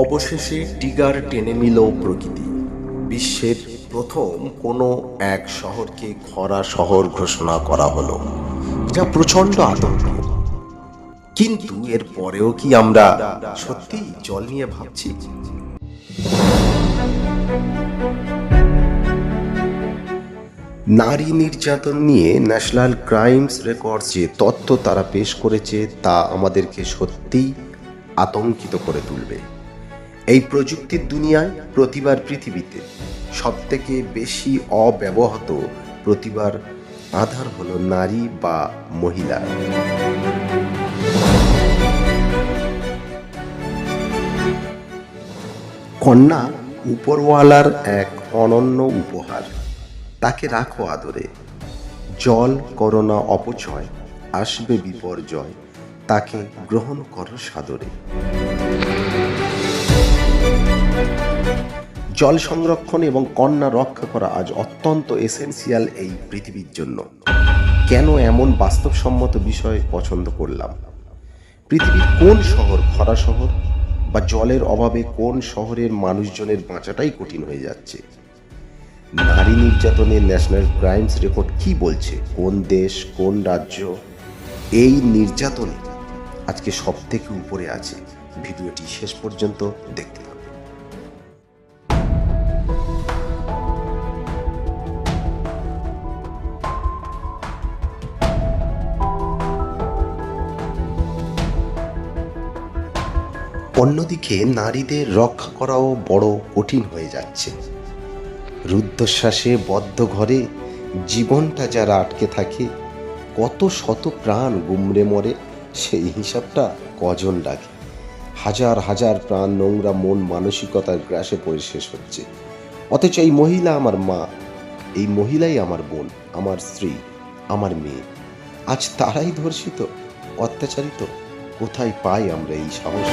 অবশেষে টিগার টেনে নিল প্রকৃতি। বিশ্বের প্রথম কোনো এক শহরকে খরা শহর ঘোষণা করা হলো, যা প্রচণ্ড আতঙ্ক। কিন্তু এর পরেও কি আমরা সত্যি জল নিয়ে ভাবছি? নারী নির্যাতন নিয়ে ন্যাশনাল ক্রাইমস রেকর্ডস যে তথ্য তারা পেশ করেছে তা আমাদেরকে সত্যিই আতঙ্কিত করে তুলবে। এই প্রযুক্তির দুনিয়ায় প্রতিবার পৃথিবীতে সবথেকে বেশি অব্যবহৃত প্রতিবার আধার হলো নারী বা মহিলা। কন্যা উপরওয়ালার এক অনন্য উপহার, তাকে রাখো আদরে। জল করো না অপচয়, আসবে বিপর্যয়, তাকে গ্রহণ করো সাদরে। জল সংরক্ষণ এবং কন্যা রক্ষা করা আজ অত্যন্ত এসেনশিয়াল এই পৃথিবীর জন্য। কেন এমন বাস্তবসম্মত বিষয় পছন্দ করলাম? পৃথিবীর কোন শহর খরা শহর বা জলের অভাবে কোন শহরের মানুষজনের বাঁচাটাই কঠিন হয়ে যাচ্ছে? নারী নির্যাতনের ন্যাশনাল ক্রাইমস রেকর্ড কি বলছে? কোন দেশ, কোন রাজ্য এই নির্যাতনে আজকে সব থেকে উপরে আছে? ভিডিওটি শেষ পর্যন্ত দেখতে হবে। অন্যদিকে নারীদের রক্ষা করাও বড় কঠিন হয়ে যাচ্ছে। রুদ্ধশ্বাসে বদ্ধ ঘরে জীবনটা যারা আটকে থাকে, কত শত প্রাণ গুমড়ে মরে, সেই হিসাবটা কজন রাখে? হাজার হাজার প্রাণ নোংরা মন মানসিকতার গ্রাসে পড়ে শেষ হচ্ছে। অথচ এই মহিলা আমার মা, এই মহিলাই আমার বোন, আমার স্ত্রী, আমার মেয়ে। আজ তারাই ধর্ষিত, অত্যাচারিত। কোথায় পাই আমরা এই সাহস?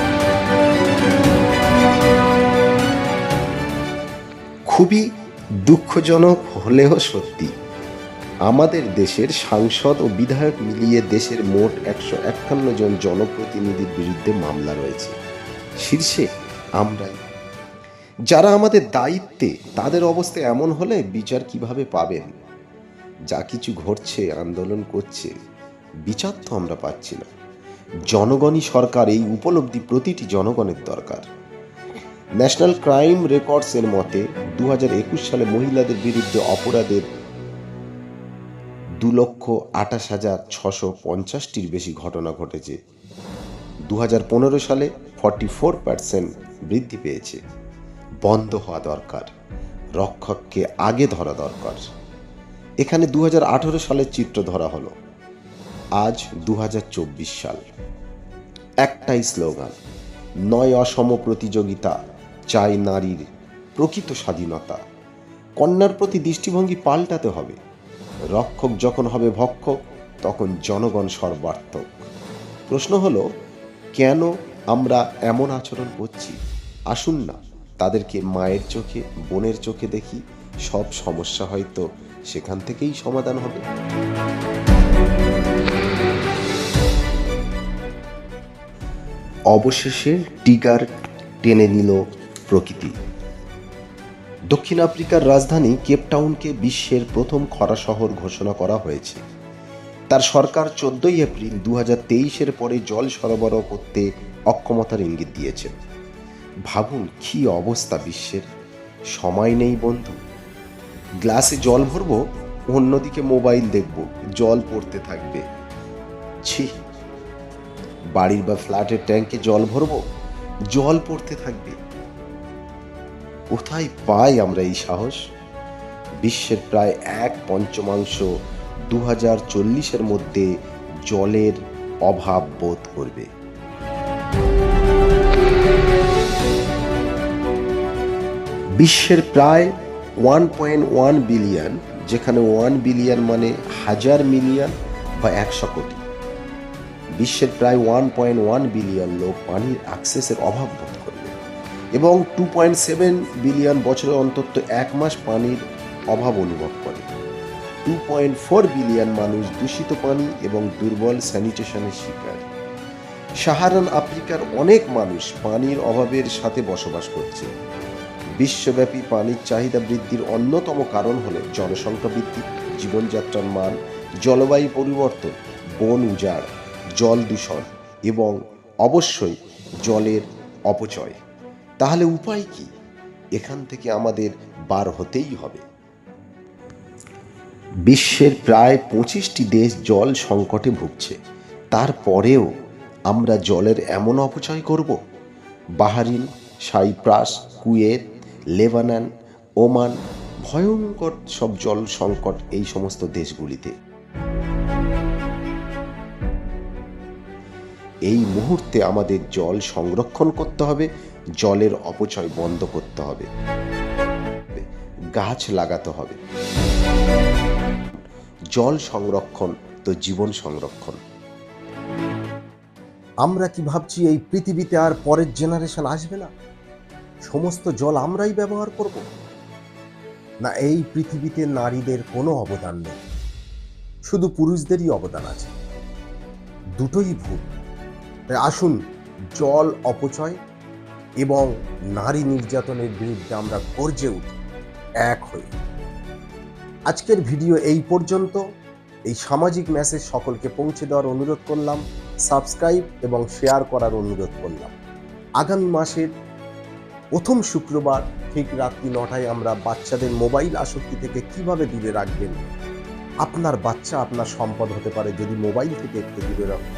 খুবই দুঃখজনক হলেও সত্যি, আমাদের দেশের সাংসদ ও বিধায়ক মিলিয়ে দেশের মোট 151 জন জনপ্রতিনিধির বিরুদ্ধে মামলা রয়েছে। শীর্ষে আমরাই। যারা আমাদের দায়িত্বে, তাদের অবস্থা এমন হলে বিচার কিভাবে পাবেন? যা কিছু ঘটছে, আন্দোলন করছে, বিচার তো আমরা পাচ্ছি না। জনগণই সরকার, এই উপলব্ধি প্রতিটি জনগণের দরকার। ন্যাশনাল ক্রাইম রেকর্ডস এর মতে 2021 সালে মহিলাদের বিরুদ্ধে অপরাধের 2,28,650টির বেশি ঘটনা ঘটেছে। 2015 সালে 44% বৃদ্ধি পেয়েছে। বন্ধ হওয়া দরকার, রক্ষককে আগে ধরা দরকার। এখানে 2018 সালের চিত্র ধরা হলো, আজ 2024 সাল। একটাই স্লোগান, নয় অসম প্রতিযোগিতা, চাই নারীর প্রকৃত স্বাধীনতা। কন্যার প্রতি দৃষ্টিভঙ্গি পাল্টাতে হবে। রক্ষক যখন হবে ভক্ষক, তখন জনগণ সর্বার্থক। প্রশ্ন হলো, কেন আমরা এমন আচরণ করছি? আসুন না তাদেরকে মায়ের চোখে, বোনের চোখে দেখি। সব সমস্যা হয়তো সেখান থেকেই সমাধান হবে। অবশেষে টিগার টেনে নিল প্রকৃতি। দক্ষিণ আফ্রিকার রাজধানী কেপটাউনকে বিশ্বের প্রথম খরা শহর ঘোষণা করা হয়েছে। তার সরকার 14 এপ্রিল 2023 পরে জল সরবরাহ করতে অক্ষমতার ইঙ্গিত দিয়েছে। ভাবুন কি অবস্থা বিশ্বের। সময় নেই বন্ধু। গ্লাসে জল ভরবো, অন্যদিকে মোবাইল দেখব, জল পড়তে থাকবে। ছি। বাড়ির বা ফ্ল্যাটের ট্যাঙ্কে জল ভরবো, জল পড়তে থাকবে। কোথায় পাই আমরা এই সাহস? বিশ্বের প্রায় 1/5 2040 মধ্যে জলের অভাব বোধ করবে। বিশ্বের প্রায় 1.1 বিলিয়ন, যেখানে 1 বিলিয়ন মানে 1000 মিলিয়ন বা 100 কোটি। বিশ্বের প্রায় 1.1 বিলিয়ন লোক পানির অ্যাক্সেসের অভাব বোধ করবে এবং 2.7 বিলিয়ন বছরে অন্তত 1 মাস পানির অভাব অনুভব করে। 2.4 বিলিয়ন মানুষ দূষিত পানি এবং দুর্বল স্যানিটেশনের শিকার। সাহারান আফ্রিকার অনেক মানুষ পানির অভাবের সাথে বসবাস করছে। বিশ্বব্যাপী পানির চাহিদা বৃদ্ধির অন্যতম কারণ হল জনসংখ্যা বৃদ্ধি, জীবনযাত্রার মান, জলবায়ু পরিবর্তন, বন উজাড়, জল দূষণ এবং অবশ্যই জলের অপচয়। তাহলে উপায় কি? এখান থেকে আমাদের বার হতেই হবে। বিশ্বের প্রায় 25টি দেশ জল সংকটে ভুগছে, তারপরেও আমরা জলের এমন অপচয় করব? Bahrain, Cyprus, Kuwait, Lebanon, Oman, ভয়ঙ্কর সব জল সংকট এই সমস্ত দেশগুলিতে। এই মুহূর্তে আমাদের জল সংরক্ষণ করতে হবে, জলের অপচয় বন্ধ করতে হবে, গাছ লাগাতে হবে। জল সংরক্ষণ তো জীবন সংরক্ষণ। আমরা কি ভাবছি এই পৃথিবীতে আর পরের জেনারেশন আসবে না? সমস্ত জল আমরাই ব্যবহার করব? না, এই পৃথিবীতে নারীদের কোনো অবদান নেই, শুধু পুরুষদেরই অবদান আছে। দুটোই ভুল। তাই আসুন জল অপচয় এবং নারী নির্যাতনের বিরুদ্ধে আমরা গর্জে উঠি এক হয়ে। আজকের ভিডিও এই পর্যন্ত। এই সামাজিক মেসেজ সকলকে পৌঁছে দেওয়ার অনুরোধ করলাম, সাবস্ক্রাইব এবং শেয়ার করার অনুরোধ করলাম। আগামী মাসের প্রথম শুক্রবার ঠিক রাত্রি 9টায় আমরা বাচ্চাদের মোবাইল আসক্তি থেকে কিভাবে দূরে রাখবেন। আপনার বাচ্চা আপনার সম্পদ হতে পারে যদি মোবাইল থেকে একটু দূরে রাখেন।